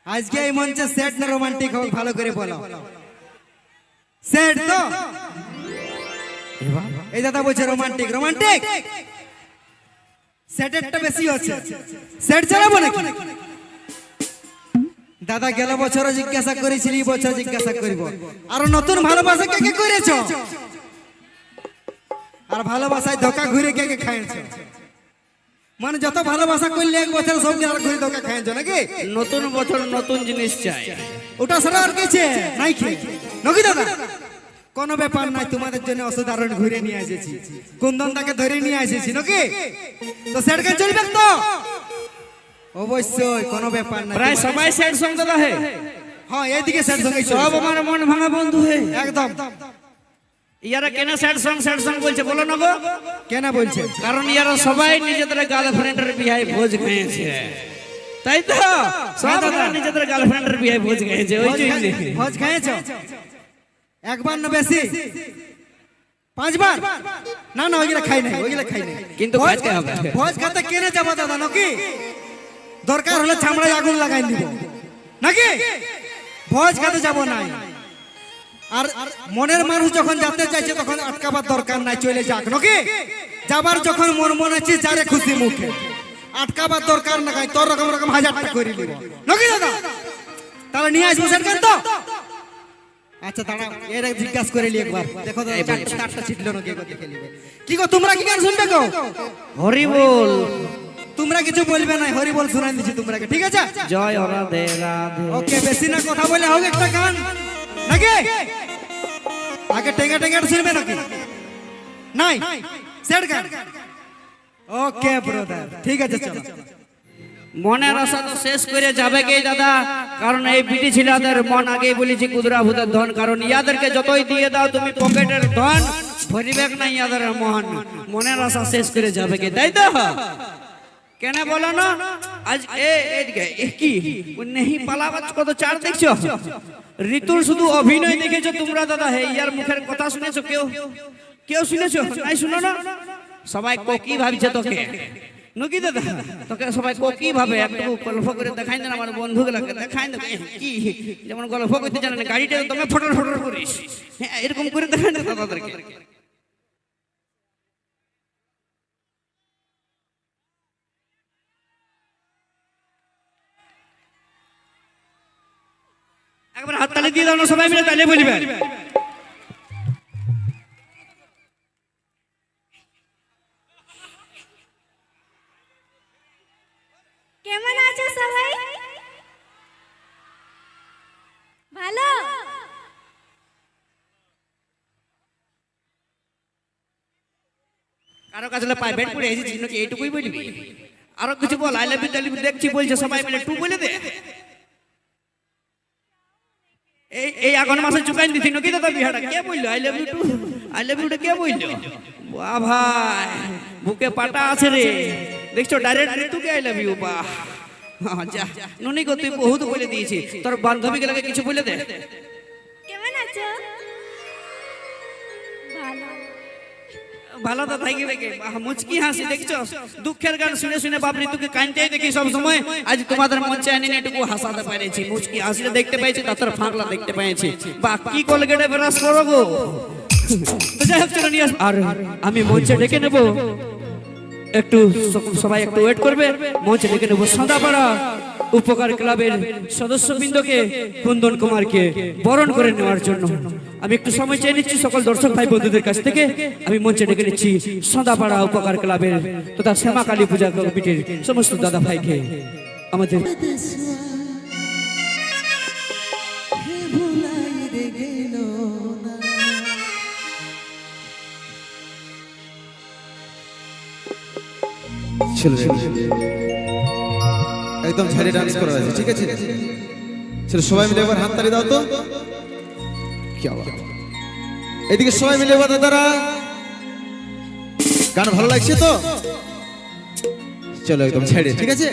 আজকে এই মঞ্চে সেট না রোমান্টিক হোক ভালো করে বলো। সেট তো এই দাদা বলছে রোমান্টিক রোমান্টিক সেটেরটা বেশি হচ্ছে। সেট চালাবো নাকি? দাদা গেল বছর জিজ্ঞাসা করেছিলি, বছর জিজ্ঞাসা করিব। আর নতুন ভালোবাসা কে কে করেছ? আর ভালোবাসায় ধোকা ঘুরে কে কে খাইছো? মানে যত ভালোবাসা করলে এক বছর সব আর ঘুরে ধোকা খাইছো নাকি? নতুন বছর নতুন জিনিস চাই, ওটা ছাড়া আর কিছু নাই কি নাকি দাদা? কোনো ব্যাপার নাই, তোমাদের জন্য অসাধারণ ঘুরে নিয়ে এসেছি, কুন্দনটাকে ধরে নিয়ে এসেছি নাকি? তো সেট গান চলবে তো? অবশ্যই, কোনো ব্যাপার নাই। প্রায় সবাই সেট সং দাদা হে। হ্যাঁ এইদিকে সেট সঙ্গে সব আমার মন ভাঙা বন্ধু হে একদম। ইয়ারা কেন সেট সং বলছে বলো না গো? কেন বলছে? কারণ ইয়ারা সবাই নিজেদের গার্লফ্রেন্ডের বিয়ায় ভোজ খেয়েছে, তাই তো? সব নিজেদের গার্লফ্রেন্ডের বিয়ায় ভোজ খেয়েছে, ওই জন্য। ভোজ খেয়েছো একবার না বেশি? 5 বার? না না ওইগুলা খাই নাই, ওইগুলা খাই নাই। কিন্তু খাইতে হবে। ভোজ খেতে কেনে যাবো দাদা নাকি? দরকার হলে চামড়ায় আগুন লাগাই দিব নাকি? ভোজ খেতে যাব নাই। আর মনের মানুষ যখন যেতে চাইছে তখন আটকাবার দরকার নাই, চলে যাক নাকি? যাবার যখন মন মনে আছে যারে খুশি মুখে, আটকাবার দরকার নাই। তোর রকম রকম 1000টা করে দিব নাকি দাদা? তাহলে নিয়ে আসবো সেট গান তো? আচ্ছা দাঁড়া, এর জিজ্ঞাসা করে লি একবার। দেখো তো চারটা ছিটলো নাকি? দেখে নিবে। কি গো তোমরা কি গান শুনবে গো? হরি বল। তোমরা কিছু বলবে না, হরি বল শোনাই দিচ্ছি তোমরা, ঠিক আছে? জয় রাধে রাধে। ওকে, বেশি না কথা বলে হোক একটা গান নাকি? আগে টেঙ্গা টেঙ্গা শুনবে নাকি? নাই সেট গান। ওকে ব্রাদার, ঠিক আছে চলো। মনের আশা তো শেষ করে যাবে কে দাদা? কারণ এই বিটি ছিলাদের মন আগেই বলেছি কুদরা ভূতের ধন। কারণ ইয়াদেরকে যতই দিয়ে দাও তুমি পকেটের ধন, ভরিবেক না ইয়াদের মন। মনের আশা শেষ করে যাবে কে, তাই তো? কেন বলো না? আজ কি নেহি পালাবাজ কত চার দেখছো? ঋতুর শুধু অভিনয় দেখেছো তোমরা দাদা। হে ইয়ার মুখের কথা শুনেছো কেউ? কেউ শুনেছো? নাই শুনো না? সবাই কি ভাবছে তোকে নাকি দাদা? তোকে সবাই কি ভাবে? একটু গল্প করে দেখাই না আমার বন্ধুগুলাকে, দেখাই না কি যেমন গল্প করতে জানে না, গাড়িটা তুমি ফটর ফটর করিস, হ্যাঁ এরকম করে দেখাই না দাদাদেরকে। একবার হাততালি দিয়ে দাও না সবাই মিলে, তাহলে বলবে। কেমন আছো সবাই? ভালো? কারো কাছে প্রাইভেট পড়ে এসেছিস নাকি? এইটুকুই বলবি? আরো কিছু বল। আই লাভ ইউ টাইভ দেখছি বলছে সবাই মিলে, টু বলে দে। এই আগুন মাসে চুকাই দিছি নাকি দাদা বিহাটা? কে বললো I love you too? I love ইউটা কে বললো? বাহ ভাই, বুকে পাটা আছে রে, দেখছো ডাইরেক্ট ঋতুকে আই লাভ ইউ। বাহ যা নুনি গো, তুই বহুত বলে দিয়েছি। তোর বান্ধবীগুলোকে কিছু বলে দে। কেমন আছো? ভালো। ভালো তো থাকবে কে? মুচকি হাসি দেখছো? দুঃখের গান শুনে শুনে বাপ ঋতুকে কানতেই দেখি সব সময়। আজ তোমাদের মঞ্চে আনি এটুকু হাসাতে পেরেছি, মুচকি হাসিটা দেখতে পেয়েছি, তার ফাঁকলা দেখতে পেয়েছি। বা কি কলগেটে ব্রাশ করো গো। তো যাই হোক চলো নিয়ে আস। আর আমি মঞ্চে ডেকে নেব, একটু সবাই একটু ওয়েট করবে। মঞ্চে ডেকে নেব সদাপাড়া উপকার ক্লাবের সদস্যবৃন্দকে, কুন্দন কুমারকে বরণ করে নেওয়ার জন্য। আমি একটু সময় চেয়ে নিচ্ছি সকল দর্শক ভাই বন্ধুদের কাছ থেকে। আমি মঞ্চে ডেকে নিচ্ছি সদাপাড়া উপকার ক্লাবের তথা শ্যামা কালী পূজা কমিটির সমস্ত দাদা ভাইকে। আমাদের একদম ঝাড়ি ডান্স করা আছে, ঠিক আছে? চলো সবাই মিলে একবার হাততালি দাও তো। কি আওয়াজ! এদিকে সবাই মিলে একবার দাদারা, গান ভালো লাগছে তো? চলো একদম ছেড়ে, ঠিক আছে?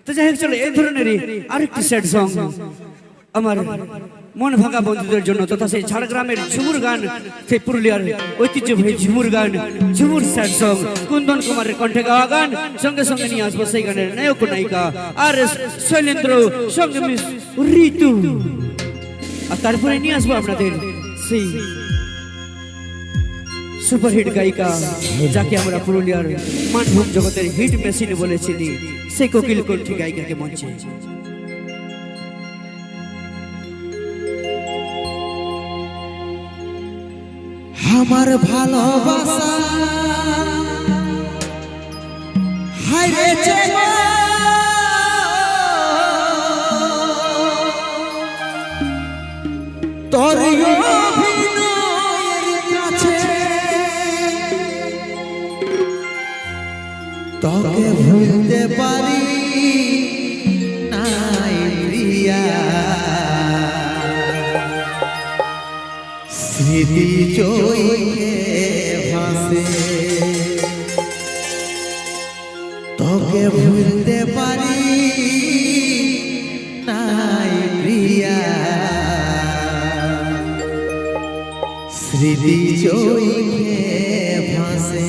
তো যাই হোক চলো এই ধরনেরই আরেকটি স্যাড সং আমার মন ভাঙা বন্ধুদের জন্য তথা সেই ঝাড়গ্রামের ঝুমুর গান, সেই পুরুলিয়ার ঐতিহ্যবাহী ঝুমুর গান, ঝুমুর স্যাড সং, কুন্দন কুমারের কণ্ঠে গাওয়া গান, সঙ্গে সঙ্গে নিয়ে আসবো সেই গানের নায়ক নায়িকা আর শৈলেন্দ্র, সঙ্গে মিস ঋতু, আর তারপরে নিয়ে আসবো আপনাদের সেই সুপারহিট গায়িকা যাকে আমরা পুরুলিয়ার মানভূম জগতের হিট মেশিন বলেছি, সেই কোকিল কণ্ঠী গায়িকাকে মঞ্চে। আমার ভালোবাসা হারিয়েছে তোর অভিনয়ের কাছে, তোকে ভুলতে পারি নাই প্রিয়া, স্মৃতি চোখে ভাসে, তোকে ভুলতে পারি নাই প্রিয়া, স্মৃতি চোখে ভাসে।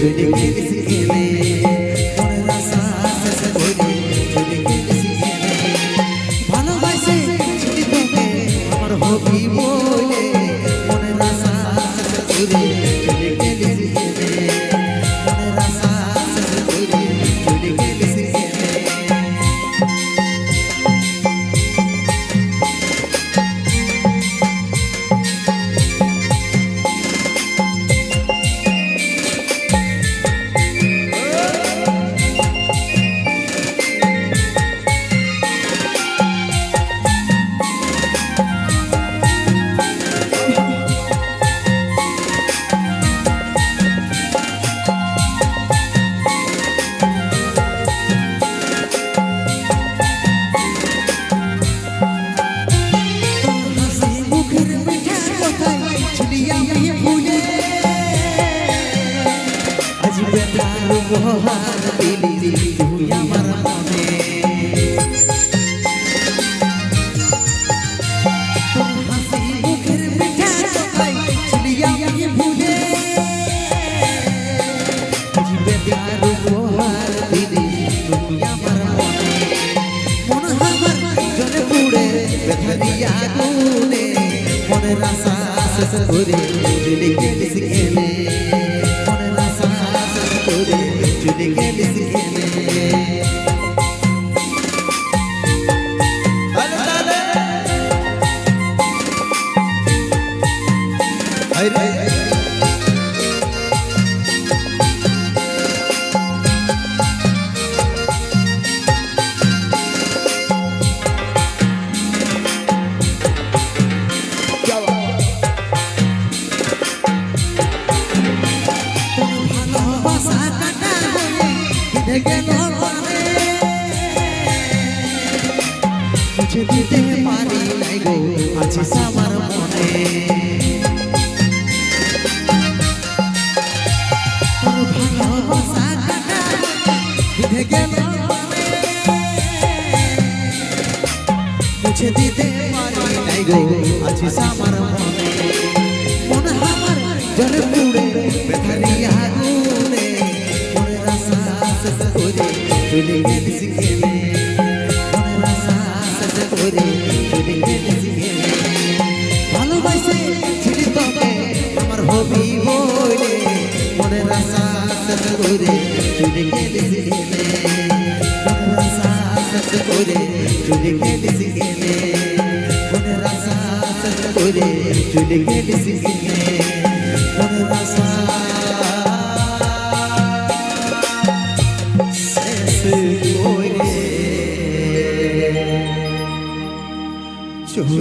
চলে গেলি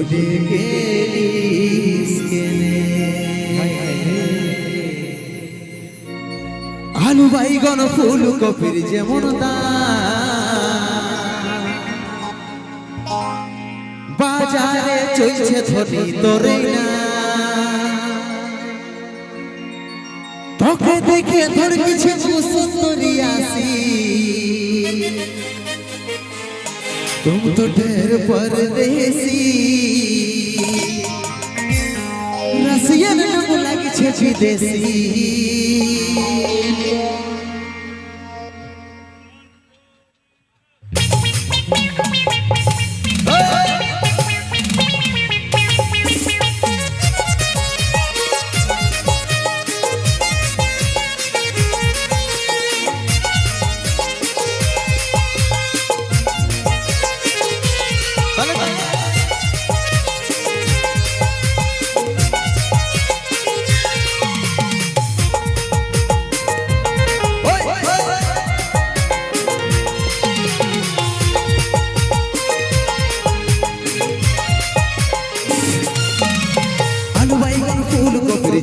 ভুলে গেলিস কেনে আলু বাইগন ফুলকপির যেমন দাম বাজারে চলছে ধনী তোরে না তোকে দেখে ধর কিছু সুন্দরী আসি तुम तो ढेर परदेसी रसियन लोग लगे छे विदेशी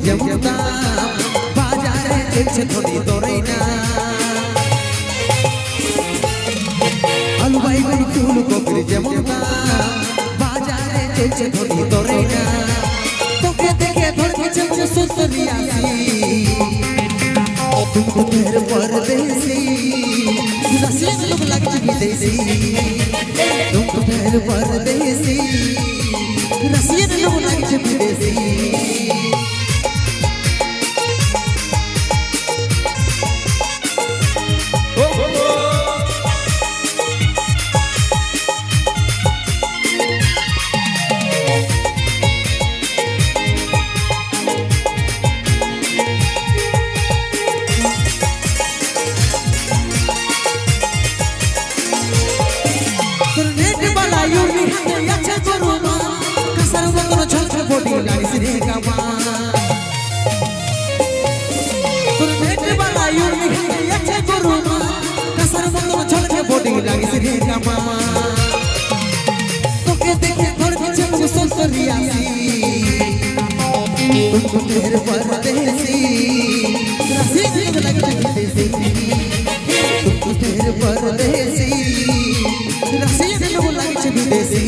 যেমন দাম বাজারে চলছে ধনী তোরে না আলু বাইগন ফুলকপির যেমন দাম বাজারে চলছে ধনী তোরে না তোকে দেখে ধর কিছু সুন্দরী আসি तुम तो ढेर परदेसी रसियन लोग लगे विदेशी तुम तो ढेर परदेसी रसियन लोग लगे विदेशी তোকে দেখে ধর কিছু সুন্দরী আসি तुम तो ढेर परदेसी रसियन लोग लगे विदेशी तुम तो ढेर परदेसी रसियन लोग लगे विदेशी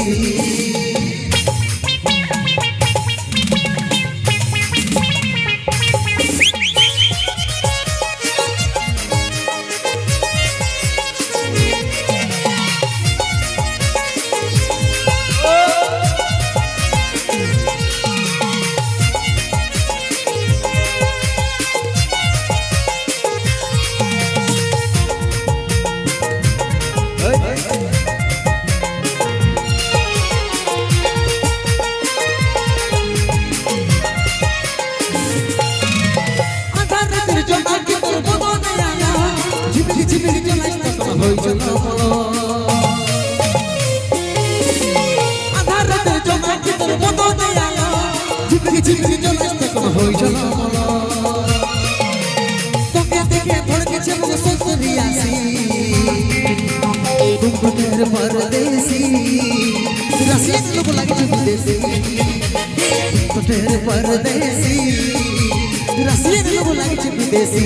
তোকে দেখে ধর কিছু সুন্দরী আসি तुम तो ढेर परदेसी रसियन लोग लगे विदेशी तुम तो ढेर परदेसी रसियन लोग लगे विदेशी